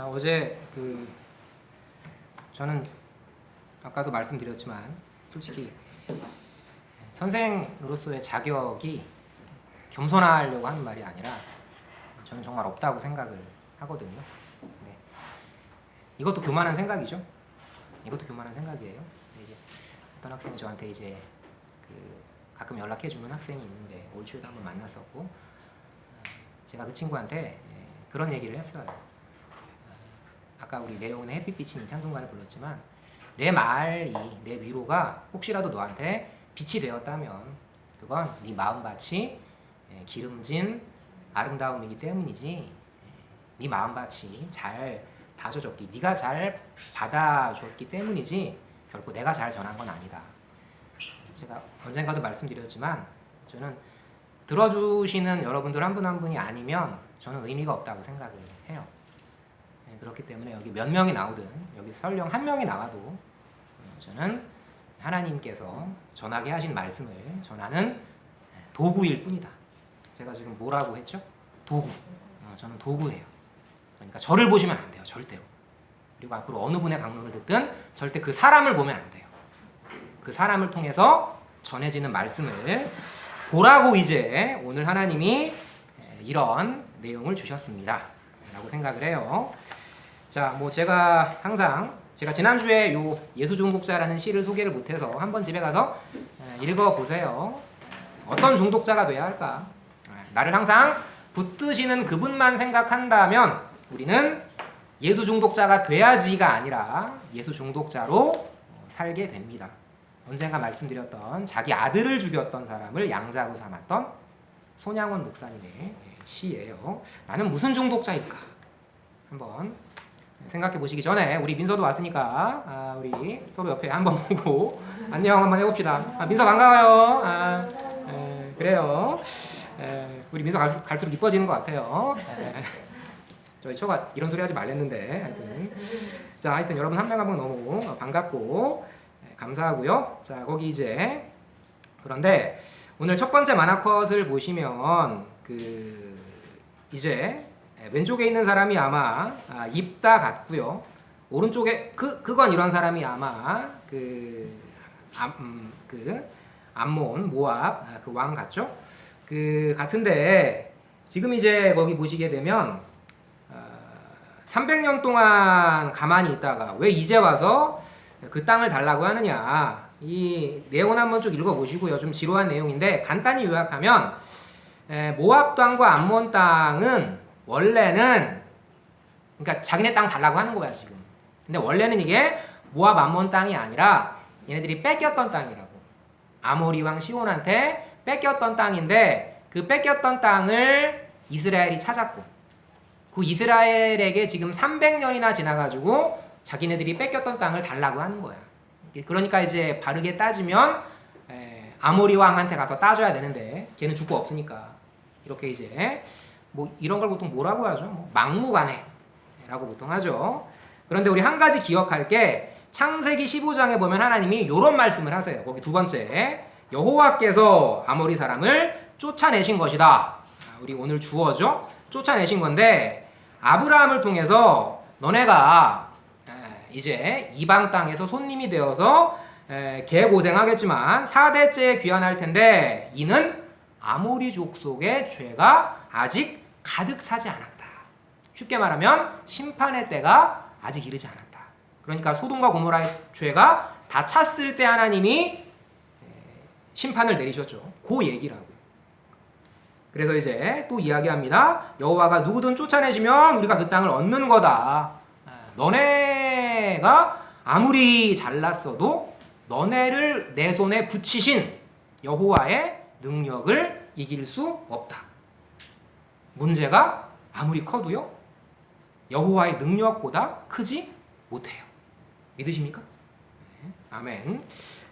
어제 저는 아까도 말씀드렸지만 솔직히 선생으로서의 자격이 겸손하려고 하는 말이 아니라 저는 정말 없다고 생각을 하거든요. 네. 이것도 교만한 생각이죠. 이것도 교만한 생각이에요. 이제 어떤 학생이 저한테 이제 가끔 연락해주는 학생이 있는데 올 초에도 한번 만났었고 제가 그 친구한테 그런 얘기를 했어요. 아까 우리 내용의 햇빛 찬송가를 불렀지만 내 말이, 내 위로가 혹시라도 너한테 빛이 되었다면 그건 네 마음밭이 기름진 아름다움이기 때문이지 네 마음밭이 잘 다져졌기, 네가 잘 받아줬기 때문이지 결코 내가 잘 전한 건 아니다. 제가 언젠가도 말씀드렸지만 저는 들어주시는 여러분들 한 분 한 분이 아니면 저는 의미가 없다고 생각을 해요. 그렇기 때문에 여기 몇 명이 나오든 여기 설령 한 명이 나와도 저는 하나님께서 전하게 하신 말씀을 전하는 도구일 뿐이다. 제가 지금 뭐라고 했죠? 도구. 저는 도구예요. 그러니까 저를 보시면 안 돼요. 절대로. 그리고 앞으로 어느 분의 강론을 듣든 절대 그 사람을 보면 안 돼요. 그 사람을 통해서 전해지는 말씀을 보라고 이제 오늘 하나님이 이런 내용을 주셨습니다. 라고 생각을 해요. 자, 제가 항상 지난주에 요 예수중독자라는 시를 소개를 못해서 한번 집에 가서 읽어보세요. 어떤 중독자가 돼야 할까? 나를 항상 붙드시는 그분만 생각한다면 우리는 예수중독자가 돼야지가 아니라 예수중독자로 살게 됩니다. 언젠가 말씀드렸던 자기 아들을 죽였던 사람을 양자로 삼았던 손양원 목사님의 시예요. 나는 무슨 중독자일까? 한번 생각해 보시기 전에 우리 민서도 왔으니까 우리 서로 옆에 한번 보고 안녕 한번 해봅시다. 민서 반가워요. 그래요. 우리 민서 갈수록 이뻐지는 것 같아요. 저희 처가 이런 소리 하지 말랬는데 하여튼 여러분 한 명 한 명 너무 반갑고 감사하고요. 자, 거기 이제 그런데 오늘 첫 번째 만화컷을 보시면 이제 왼쪽에 있는 사람이 아마 입다 같고요. 오른쪽에 그건 이런 사람이 아마 암몬 모압 그 왕 같죠? 같은데 지금 이제 거기 보시게 되면 300년 동안 가만히 있다가 왜 이제 와서 그 땅을 달라고 하느냐. 이 내용을 한번 쭉 읽어보시고요. 좀 지루한 내용인데 간단히 요약하면 모압 땅과 암몬 땅은 원래는 그러니까 자기네 땅 달라고 하는 거야 지금. 근데 원래는 이게 모압 암몬 땅이 아니라 얘네들이 뺏겼던 땅이라고. 아모리 왕 시온한테 뺏겼던 땅인데 그 뺏겼던 땅을 이스라엘이 찾았고 그 이스라엘에게 지금 300년이나 지나가지고 자기네들이 뺏겼던 땅을 달라고 하는 거야. 그러니까 이제 바르게 따지면 아모리 왕한테 가서 따져야 되는데 걔는 죽고 없으니까 이렇게 이제 이런 걸 보통 뭐라고 하죠? 막무가내라고 보통 하죠. 그런데 우리 한 가지 기억할 게 창세기 15장에 보면 하나님이 이런 말씀을 하세요. 거기 두 번째 여호와께서 아모리 사람을 쫓아내신 것이다. 우리 오늘 주어죠. 쫓아내신 건데 아브라함을 통해서 너네가 이제 이방 땅에서 손님이 되어서 개고생하겠지만 4대째 귀환할 텐데 이는 아모리 족속의 죄가 아직 가득 차지 않았다. 쉽게 말하면 심판의 때가 아직 이르지 않았다. 그러니까 소돔과 고모라의 죄가 다 찼을 때 하나님이 심판을 내리셨죠. 그 얘기라고. 그래서 이제 또 이야기합니다. 여호와가 누구든 쫓아내시면 우리가 그 땅을 얻는 거다. 너네가 아무리 잘났어도 너네를 내 손에 붙이신 여호와의 능력을 이길 수 없다. 문제가 아무리 커도요 여호와의 능력보다 크지 못해요. 믿으십니까? 네. 아멘.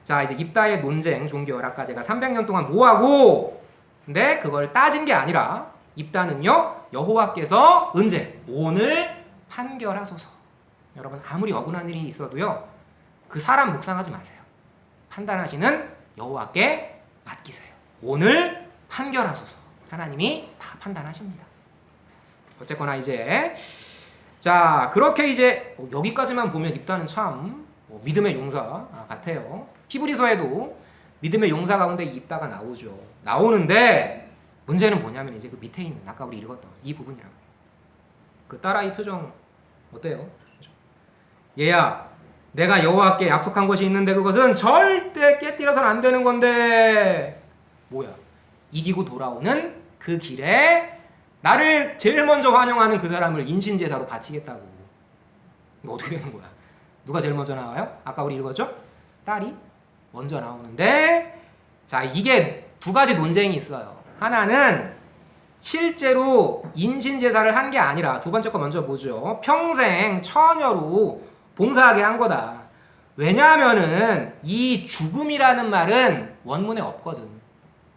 자, 이제 입다의 논쟁 종결 아까 제가 300년 동안 뭐하고 근데 그걸 따진 게 아니라 입다는요 여호와께서 언제? 오늘 판결하소서. 여러분 아무리 억울한 일이 있어도요 그 사람 묵상하지 마세요. 판단하시는 여호와께 맡기세요. 오늘 판결하소서. 하나님이 다 판단하십니다. 어쨌거나 이제 자, 그렇게 이제 여기까지만 보면 입다는 참 믿음의 용사 같아요. 히브리서에도 믿음의 용사 가운데 입다가 나오죠. 나오는데 문제는 뭐냐면 이제 그 밑에 있는 아까 우리 읽었던 이 부분이라고. 그 딸아이 표정 어때요? 얘야, 내가 여호와께 약속한 것이 있는데 그것은 절대 깨뜨려서는 안 되는 건데 뭐야? 이기고 돌아오는 그 길에 나를 제일 먼저 환영하는 그 사람을 인신제사로 바치겠다고. 이거 어떻게 되는 거야? 누가 제일 먼저 나와요? 아까 우리 읽었죠? 딸이 먼저 나오는데, 자, 이게 두 가지 논쟁이 있어요. 하나는 실제로 인신제사를 한 게 아니라, 두 번째 거 먼저 보죠. 평생 처녀로 봉사하게 한 거다. 왜냐하면은 이 죽음이라는 말은 원문에 없거든.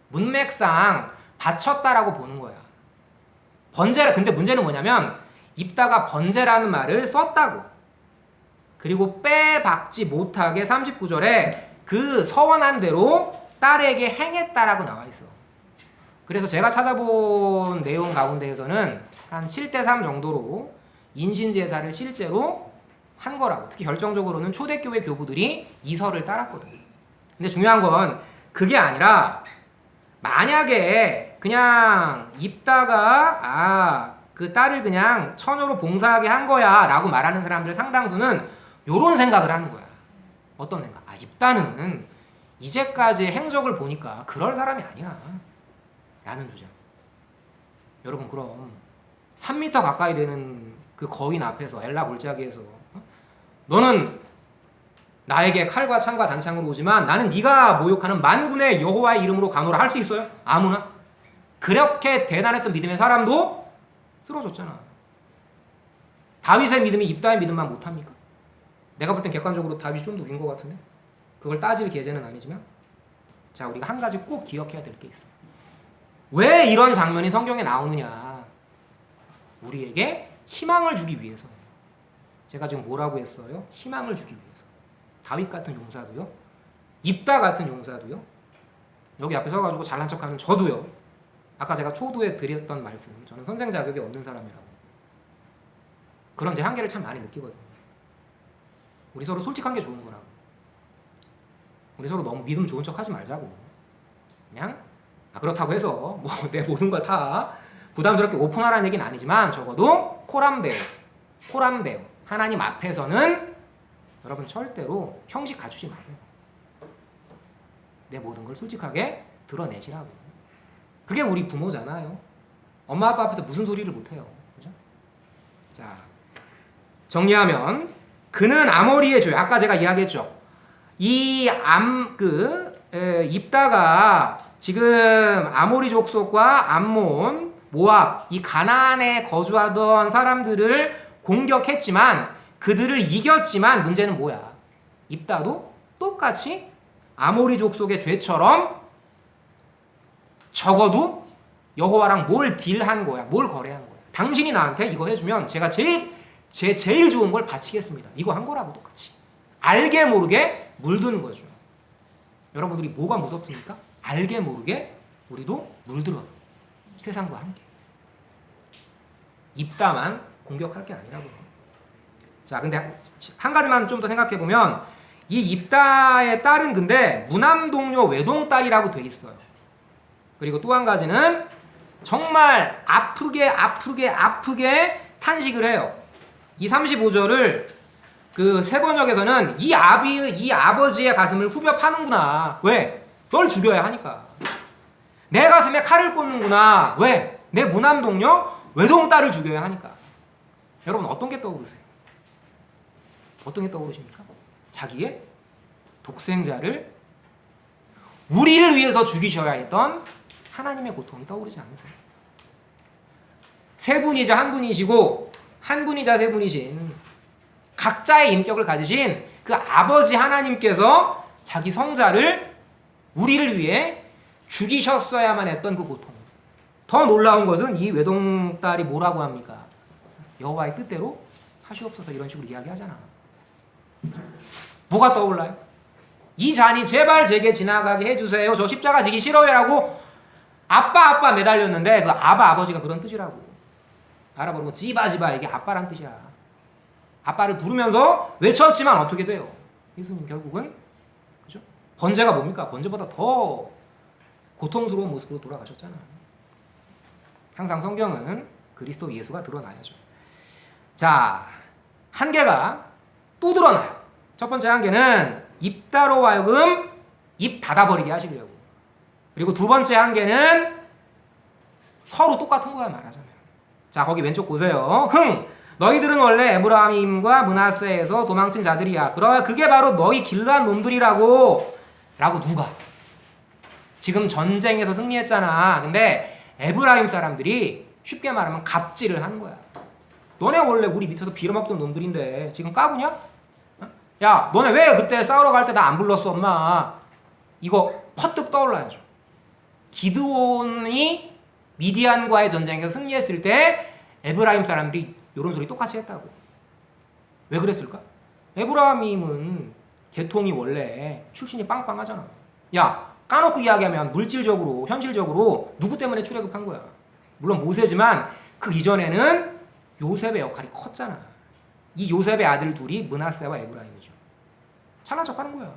문맥상 바쳤다라고 보는 거야. 번제라. 근데 문제는 뭐냐면 입다가 번제라는 말을 썼다고. 그리고 빼박지 못하게 39절에 그 서원한 대로 딸에게 행했다라고 나와 있어. 그래서 제가 찾아본 내용 가운데에서는 한 7대3 정도로 인신제사를 실제로 한 거라고. 특히 결정적으로는 초대교회 교부들이 이 설을 따랐거든. 근데 중요한 건 그게 아니라 만약에 그냥 입다가 그 딸을 그냥 처녀로 봉사하게 한 거야 라고 말하는 사람들 상당수는 요런 생각을 하는 거야. 어떤 생각? 입다는 이제까지의 행적을 보니까 그럴 사람이 아니야 라는 주장. 여러분, 그럼 3m 가까이 되는 그 거인 앞에서, 엘라 골짜기에서 너는 나에게 칼과 창과 단창으로 오지만 나는 네가 모욕하는 만군의 여호와의 이름으로 가노라 할 수 있어요? 아무나? 그렇게 대단했던 믿음의 사람도 쓰러졌잖아. 다윗의 믿음이 입다의 믿음만 못합니까? 내가 볼 땐 객관적으로 다윗이 좀 더 윈 것 같은데, 그걸 따질 계제는 아니지만, 자, 우리가 한 가지 꼭 기억해야 될 게 있어. 왜 이런 장면이 성경에 나오느냐? 우리에게 희망을 주기 위해서. 제가 지금 뭐라고 했어요? 희망을 주기 위해서. 다윗 같은 용사도요, 입다 같은 용사도요, 여기 앞에 서가지고 잘난 척하는 저도요, 아까 제가 초두에 드렸던 말씀, 저는 선생 자격이 없는 사람이라고. 그런 제 한계를 참 많이 느끼거든요. 우리 서로 솔직한 게 좋은 거라고. 우리 서로 너무 믿음 좋은 척 하지 말자고. 그냥 그렇다고 해서 뭐 내 모든 걸 다 부담스럽게 오픈하라는 얘기는 아니지만, 적어도 코람데오 하나님 앞에서는 여러분 절대로 형식 갖추지 마세요. 내 모든 걸 솔직하게 드러내시라고. 그게 우리 부모잖아요. 엄마 아빠 앞에서 무슨 소리를 못해요. 그죠? 자, 정리하면 그는 아모리의 죄. 아까 제가 이야기했죠. 입다가 지금 아모리 족속과 암몬, 모압, 이 가나안에 거주하던 사람들을 공격했지만, 그들을 이겼지만, 문제는 뭐야? 입다도 똑같이 아모리 족속의 죄처럼 적어도 여호와랑 뭘 딜한 거야? 뭘 거래한 거야? 당신이 나한테 이거 해주면 제가 제일 좋은 걸 바치겠습니다. 이거 한 거라고 똑같이. 알게 모르게 물드는 거죠. 여러분들이 뭐가 무섭습니까? 알게 모르게 우리도 물들어요. 세상과 함께. 입다만 공격할 게 아니라고요. 자, 근데 한 가지만 좀 더 생각해 보면, 이 입다의 딸은 근데 무남동료 외동딸이라고 돼 있어요. 그리고 또 한 가지는 정말 아프게 탄식을 해요. 이 35절을 그 세번역에서는 이 아버지의 가슴을 후벼 파는구나. 왜? 널 죽여야 하니까. 내 가슴에 칼을 꽂는구나. 왜? 내 무남동료 외동딸을 죽여야 하니까. 여러분, 어떤 게 떠오르세요? 어떤 게 떠오르십니까? 자기의 독생자를 우리를 위해서 죽이셔야 했던 하나님의 고통이 떠오르지 않으세요? 세 분이자 한 분이시고 한 분이자 세 분이신 각자의 인격을 가지신 그 아버지 하나님께서 자기 성자를 우리를 위해 죽이셨어야만 했던 그 고통. 더 놀라운 것은 이 외동딸이 뭐라고 합니까? 여호와의 뜻대로 하시옵소서, 이런 식으로 이야기하잖아. 뭐가 떠올라요? 이 잔이 제발 제게 지나가게 해주세요. 저 십자가 지기 싫어요 라고 아빠 매달렸는데, 그 아버지가 그런 뜻이라고. 알아보면 지바 이게 아빠란 뜻이야. 아빠를 부르면서 외쳤지만 어떻게 돼요? 예수님 결국은 그죠? 번제가 뭡니까? 번제보다 더 고통스러운 모습으로 돌아가셨잖아요. 항상 성경은 그리스도 예수가 드러나야죠. 자, 한계가 또 드러나요. 첫 번째 한계는 입다로 하여금 입 닫아버리게 하시려고. 그리고 두 번째 한계는 서로 똑같은 거야 말하자면. 자, 거기 왼쪽 보세요. 너희들은 원래 에브라임과 므낫세에서 도망친 자들이야. 그러야 그게 바로 너희 길르한 놈들이라고. 라고 누가? 지금 전쟁에서 승리했잖아. 근데 에브라임 사람들이 쉽게 말하면 갑질을 하는 거야. 너네 원래 우리 밑에서 빌어먹던 놈들인데 지금 까부냐? 야, 너네 왜 그때 싸우러 갈 때 나 안 불렀어, 엄마? 이거 퍼뜩 떠올라야죠. 기드온이 미디안과의 전쟁에서 승리했을 때 에브라임 사람들이 이런 소리 똑같이 했다고. 왜 그랬을까? 에브라임은 계통이 원래 출신이 빵빵하잖아. 야, 까놓고 이야기하면 물질적으로, 현실적으로 누구 때문에 출애굽한 거야? 물론 모세지만 그 이전에는 요셉의 역할이 컸잖아. 이 요셉의 아들 둘이 므낫세와 에브라임이죠. 착한 척하는 거야.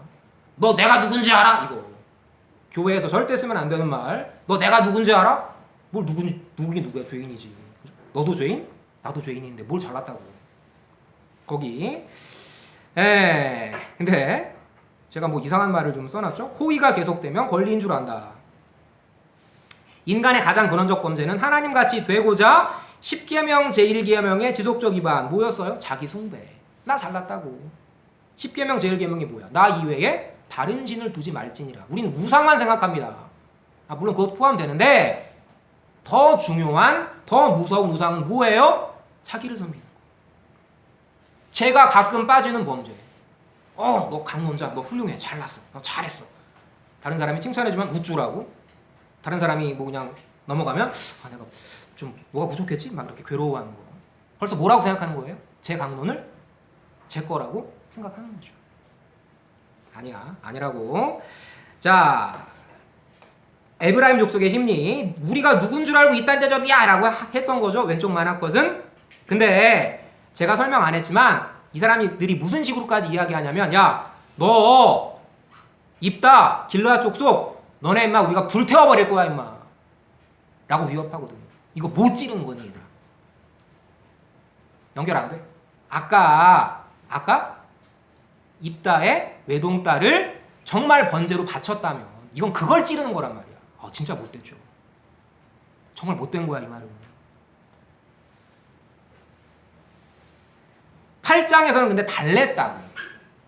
너 내가 누군지 알아? 이거. 교회에서 절대 쓰면 안 되는 말. 너 내가 누군지 알아? 뭘 누구긴 누구야? 죄인이지. 너도 죄인? 나도 죄인인데 뭘 잘났다고. 거기. 근데 제가 뭐 이상한 말을 좀 써놨죠? 호의가 계속되면 권리인 줄 안다. 인간의 가장 근원적 범죄는 하나님같이 되고자 10계명 제1계명의 지속적 위반 뭐였어요? 자기 숭배. 나 잘났다고. 10계명 제1계명이 뭐야? 나 이외에 다른 신을 두지 말지니라. 우리는 우상만 생각합니다. 물론 그것도 포함되는데 더 중요한, 더 무서운 우상은 뭐예요? 자기를 섬기는 거. 제가 가끔 빠지는 범죄. 너 강론자, 너 훌륭해, 잘났어, 너 잘했어. 다른 사람이 칭찬해주면 우쭐하고, 다른 사람이 뭐 그냥 넘어가면 내가 좀 뭐가 부족했지? 막 이렇게 괴로워하는 거. 벌써 뭐라고 생각하는 거예요? 제 강론을 제 거라고 생각하는 거죠. 아니라고. 자, 에브라임 족속의 심리, 우리가 누군 줄 알고 이딴 대접이야 라고 했던 거죠. 왼쪽 만화컷은. 근데 제가 설명 안 했지만 이 사람들이 무슨 식으로까지 이야기하냐면, 야, 너 입다 길르앗 족속, 너네 임마 우리가 불태워버릴 거야 임마 라고 위협하거든. 이거 못 찌르는 거니 얘들아. 연결 안 돼? 아까 입다의 외동딸을 정말 번제로 바쳤다면 이건 그걸 찌르는 거란 말이야. 진짜 못됐죠. 정말 못된 거야 이 말은. 8장에서는 근데 달랬다고.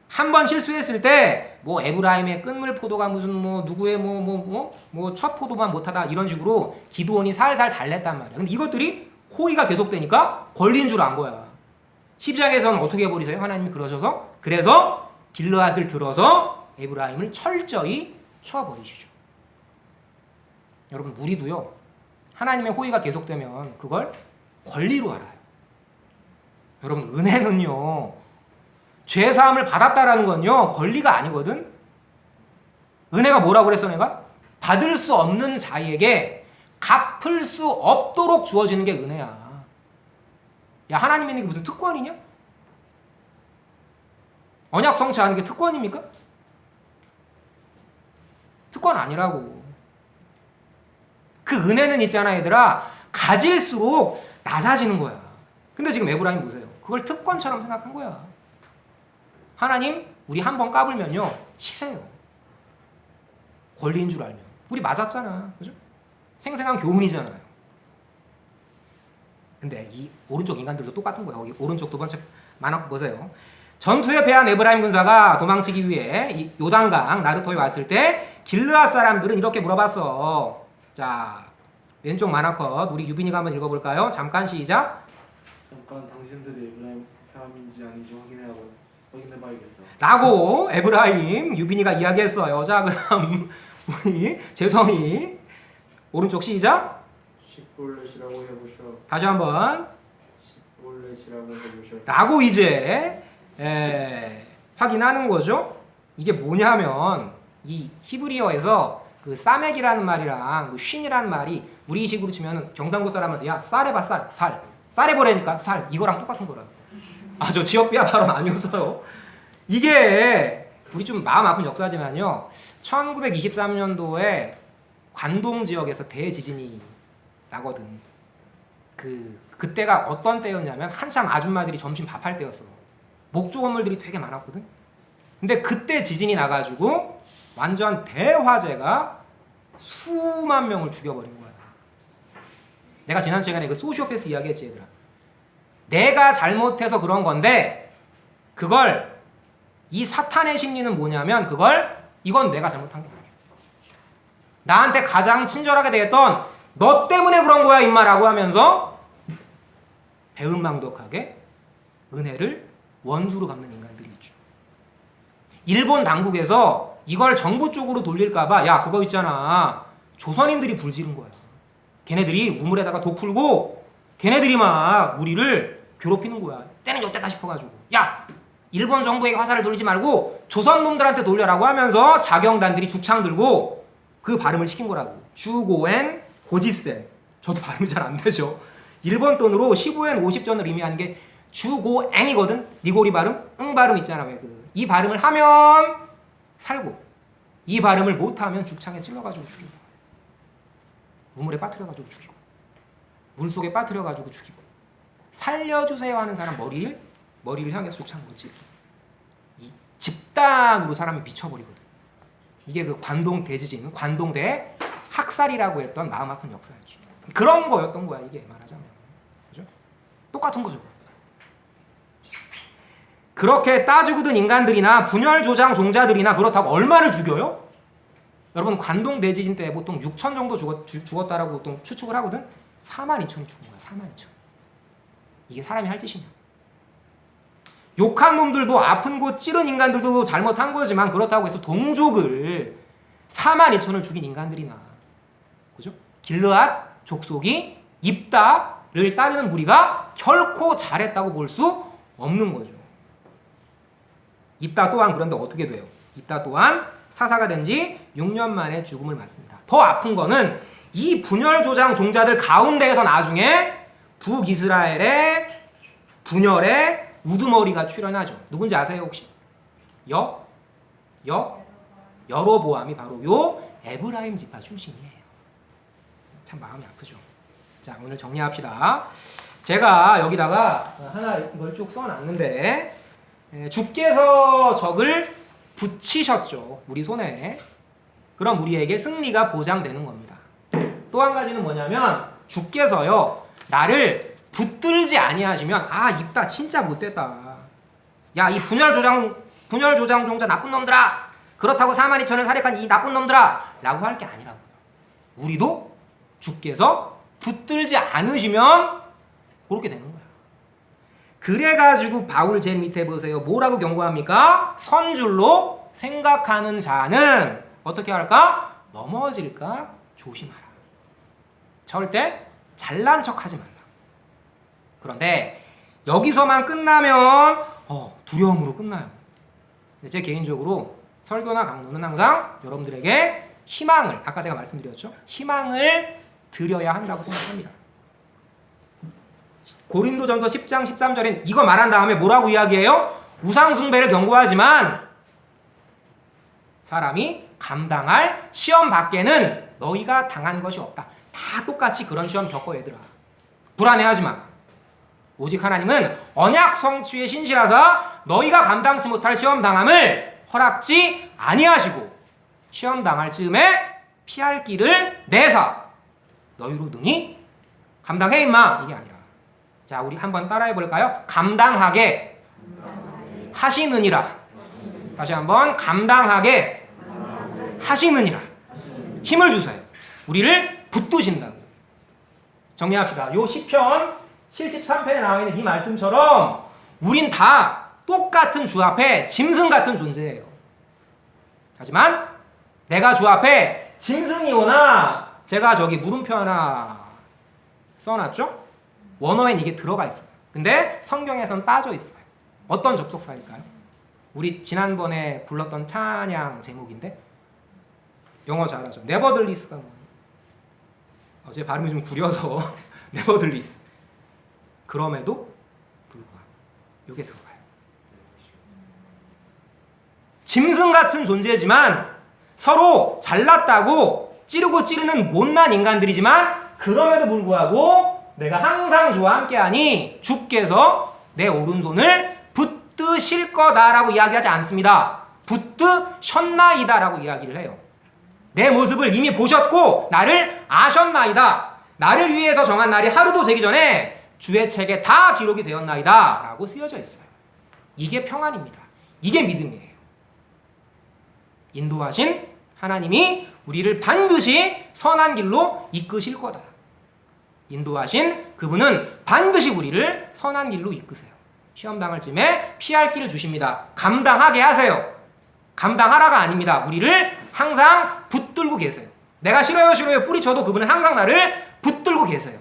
한 번 실수했을 때 뭐 에브라임의 끝물 포도가 무슨 뭐 누구의 뭐 첫 포도만 못하다 이런 식으로 기드온이 살살 달랬단 말이야. 근데 이것들이 호의가 계속되니까 권리인 줄 안 거야. 10장에서는 어떻게 해버리세요? 하나님이 그러셔서 그래서 길르앗을 들어서 에브라임을 철저히 쳐버리시죠. 여러분 우리도요. 하나님의 호의가 계속되면 그걸 권리로 알아요. 여러분 은혜는요. 죄사함을 받았다라는 건요. 권리가 아니거든. 은혜가 뭐라고 그랬어 내가? 받을 수 없는 자에게 갚을 수 없도록 주어지는 게 은혜야. 야 하나님 있는 게 무슨 특권이냐? 언약 성취하는 게 특권입니까? 특권 아니라고. 그 은혜는 있잖아 얘들아. 가질수록 낮아지는 거야. 근데 지금 에브라임 보세요. 그걸 특권처럼 생각한 거야. 하나님 우리 한 번 까불면요. 치세요. 권리인 줄 알면. 우리 맞았잖아. 그죠? 생생한 교훈이잖아요. 근데 이 오른쪽 인간들도 똑같은 거야. 여기 오른쪽 두 번째 만화코 보세요. 전투에 패한 에브라임 군사가 도망치기 위해 이 요단강 나르토에 왔을 때 길르앗 사람들은 이렇게 물어봤어. 자, 왼쪽 만화컷 우리 유빈이가 한번 읽어볼까요? 잠깐 시작. 잠깐 당신들이 에브라임 사람인지 아닌지 확인해봐야겠어. 라고 에브라임 유빈이가 이야기했어요. 자 그럼 우리 재성이 오른쪽 시작. 시볼렛이라고 해보셔. 다시 한번. 시볼렛이라고 해보셔. 라고 이제 확인하는 거죠. 이게 뭐냐면 이 히브리어에서 그 싸맥이라는 말이랑 그 쉰이라는 말이 우리식으로 치면 경상도 사람한테 야 쌀해봐 쌀 쌀해보라니까 쌀 이거랑 똑같은 거라고. 아, 저 지역 비하 발언 아니었어요. 이게 우리 좀 마음 아픈 역사지만요. 1923년도에 관동 지역에서 대지진이 나거든. 그때가 어떤 때였냐면 한참 아줌마들이 점심 밥할 때였어. 목조 건물들이 되게 많았거든. 근데 그때 지진이 나가지고 완전 대화재가 수만 명을 죽여버린 거야. 내가 지난 시간에 그 소시오패스 이야기했지, 얘들아. 내가 잘못해서 그런 건데 그걸 이 사탄의 심리는 뭐냐면 이건 내가 잘못한 게 아니야. 나한테 가장 친절하게 대했던 너 때문에 그런 거야 임마라고 하면서 배은망덕하게 은혜를 원수로 갚는 인간들이 있죠. 일본 당국에서 이걸 정부 쪽으로 돌릴까봐 야 그거 있잖아 조선인들이 불지른 거야. 걔네들이 우물에다가 독 풀고 걔네들이 막 우리를 괴롭히는 거야. 때는 요때다 싶어가지고 야 일본 정부에게 화살을 돌리지 말고 조선 놈들한테 돌려라고 하면서 자경단들이 죽창 들고 그 발음을 시킨 거라고. 주고엔 고지센. 저도 발음이 잘 안 되죠. 일본 돈으로 15엔 50전을 의미하는 게 주고앵이거든. 니고리 발음, 응 발음 있잖아. 왜 이 발음을 하면 살고 이 발음을 못하면 죽창에 찔러가지고 죽이고 우물에 빠뜨려가지고 죽이고 물속에 빠뜨려가지고 죽이고 살려주세요 하는 사람 머리를 향해서 죽창 못 찔러. 이 집단으로 사람이 미쳐버리거든. 이게 그 관동 대지진, 관동대 학살이라고 했던 마음 아픈 역사였죠. 그런 거였던 거야 이게 말하자면. 그죠? 똑같은 거죠. 그렇게 따지고 든 인간들이나 분열 조장 종자들이나 그렇다고 얼마를 죽여요? 여러분 관동 대지진 때 보통 6천 정도 죽었다라고 보통 추측을 하거든. 42,000이 죽은 거야. 42,000. 이게 사람이 할 짓이냐? 욕한 놈들도 아픈 곳 찌른 인간들도 잘못한 거지만 그렇다고 해서 동족을 42,000을 죽인 인간들이나 그죠? 길르앗 족속이 입다를 따르는 무리가 결코 잘했다고 볼 수 없는 거죠. 입다 또한 그런데 어떻게 돼요? 입다 또한 사사가 된 지 6년 만에 죽음을 맞습니다. 더 아픈 거는 이 분열 조장 종자들 가운데에서 나중에 북이스라엘의 분열의 우두머리가 출현하죠. 누군지 아세요 혹시? 여로보암이 바로 요 에브라임 지파 출신이에요. 참 마음이 아프죠. 자 오늘 정리합시다. 제가 여기다가 하나 이걸 쭉 써놨는데 주께서 적을 붙이셨죠. 우리 손에. 그럼 우리에게 승리가 보장되는 겁니다. 또 한 가지는 뭐냐면 주께서요 나를 붙들지 아니하시면 아 입다 진짜 못됐다. 야 이 분열 조장 종자 나쁜 놈들아. 그렇다고 42,000을 살해한 이 나쁜 놈들아 라고 할 게 아니라고요. 우리도 주께서 붙들지 않으시면 그렇게 되는 거야. 그래가지고 바울 제일 밑에 보세요. 뭐라고 경고합니까? 선줄로 생각하는 자는 어떻게 할까? 넘어질까 조심하라. 절대 잘난 척하지 말라. 그런데 여기서만 끝나면 두려움으로 끝나요. 근데 제 개인적으로 설교나 강론은 항상 여러분들에게 희망을, 아까 제가 말씀드렸죠? 희망을 드려야 한다고 생각합니다. 고린도전서 10장 13절엔 이거 말한 다음에 뭐라고 이야기해요? 우상숭배를 경고하지만 사람이 감당할 시험 밖에는 너희가 당한 것이 없다. 다 똑같이 그런 시험 겪어 얘들아. 불안해하지 마. 오직 하나님은 언약 성취에 신실하사 너희가 감당치 못할 시험 당함을 허락지 아니하시고 시험 당할 즈음에 피할 길을 내사 너희로 능히 감당해 임마. 이게 아니라 자 우리 한번 따라해 볼까요? 감당하게 하시느니라. 다시 한번 감당하게 하시느니라. 힘을 주세요. 우리를 붙드신다고. 정리합시다. 요 시편 73편에 나와 있는 이 말씀처럼 우린 다 똑같은 주 앞에 짐승 같은 존재예요. 하지만 내가 주 앞에 짐승이 오나 제가 저기 물음표 하나 써놨죠? 원어엔 이게 들어가 있어요. 근데 성경에선 빠져 있어요. 어떤 접속사일까요? 우리 지난번에 불렀던 찬양 제목인데 영어 잘하죠. 네버들리스가 뭐예요? 제 발음이 좀 구려서 네버들리스. 그럼에도 불구하고 요게 들어가요. 짐승 같은 존재지만 서로 잘났다고 찌르고 찌르는 못난 인간들이지만 그럼에도 불구하고 내가 항상 주와 함께하니 주께서 내 오른손을 붙드실 거다라고 이야기하지 않습니다. 붙드셨나이다라고 이야기를 해요. 내 모습을 이미 보셨고 나를 아셨나이다. 나를 위해서 정한 날이 하루도 되기 전에 주의 책에 다 기록이 되었나이다 라고 쓰여져 있어요. 이게 평안입니다. 이게 믿음이에요. 인도하신 하나님이 우리를 반드시 선한 길로 이끄실 거다. 인도하신 그분은 반드시 우리를 선한 길로 이끄세요. 시험 당할 쯤에 피할 길을 주십니다. 감당하게 하세요. 감당하라가 아닙니다. 우리를 항상 붙들고 계세요. 내가 싫어요 뿌리쳐도 그분은 항상 나를 붙들고 계세요.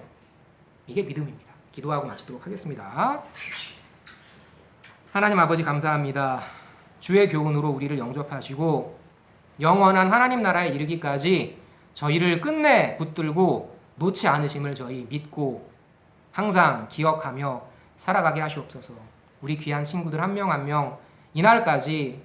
이게 믿음입니다. 기도하고 마치도록 하겠습니다. 하나님 아버지 감사합니다. 주의 교훈으로 우리를 영접하시고 영원한 하나님 나라에 이르기까지 저희를 끝내 붙들고 놓지 않으심을 저희 믿고 항상 기억하며 살아가게 하시옵소서. 우리 귀한 친구들 한 명 한 명 이날까지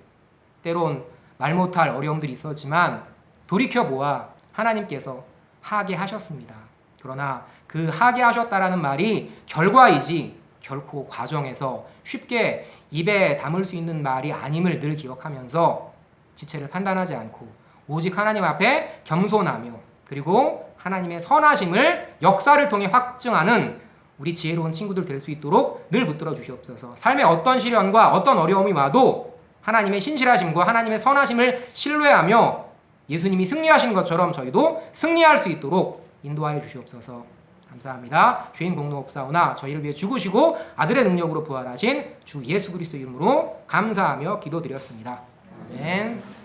때론 말 못할 어려움들이 있었지만 돌이켜보아 하나님께서 하게 하셨습니다. 그러나 그 하게 하셨다라는 말이 결과이지 결코 과정에서 쉽게 입에 담을 수 있는 말이 아님을 늘 기억하면서 지체를 판단하지 않고 오직 하나님 앞에 겸손하며 그리고 하나님의 선하심을 역사를 통해 확증하는 우리 지혜로운 친구들 될 수 있도록 늘 붙들어 주시옵소서. 삶의 어떤 시련과 어떤 어려움이 와도 하나님의 신실하심과 하나님의 선하심을 신뢰하며 예수님이 승리하신 것처럼 저희도 승리할 수 있도록 인도하여 주시옵소서. 감사합니다. 죄인 공로옵사오나 저희를 위해 죽으시고 아들의 능력으로 부활하신 주 예수 그리스도 이름으로 감사하며 기도드렸습니다. 아멘.